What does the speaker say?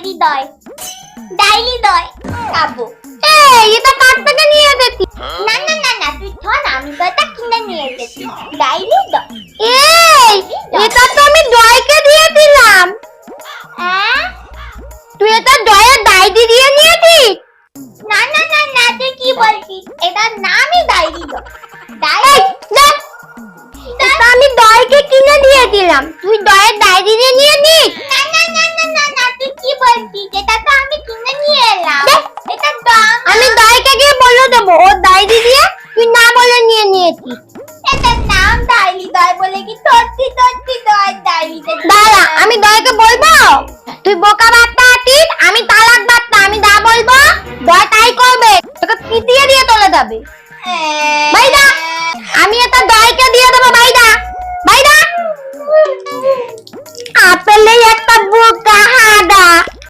Diary দয় diary দয় খাবো। এটা কার থেকে নিয়ে এসেছি? না না না না, তুই শোন, আমি তো এটা কিনে নিয়ে এসেছি। ডায়েরি দয়। এটা তো আমি দয়কে দিয়েছিলাম। তুই এটা দয়ের ডায়েরি দিয়ে নিয়েছিস? না না না না, তুই কি বলছিস? এটার নামই ডায়েরি দয়। এটা আমি দয়কে কিনে দিয়েছিলাম, তুই দয়ের ডায়েরি দিয়ে নিয়েছিস? না না না না না না, তুই কি বলছিস? এটা তো আমি কিনে নিয়ে এলাম। এটা দাম। আমি দয়কে গিয়ে বলে দেবো ওর ডায়েরি দিয়ে তুই না বলে নিয়ে নিয়েছিস। এটার নাম ডায়েরি দয় বলে কি সত্যি সত্যি দয় ডায়েরিতে? দাঁড়া, আমি দয়কে বলবো। তুই বোকা বাচ্চা আছিস, আমি তালাক বাচ্চা, আমি যা বলবো দয় তাই করবে, তোকে পিটিয়ে দিয়ে চলে যাবে। বাইদা, আমি এটা দয়কে দিয়ে দেবো। বাইদা বাইদা, আপেলে একটা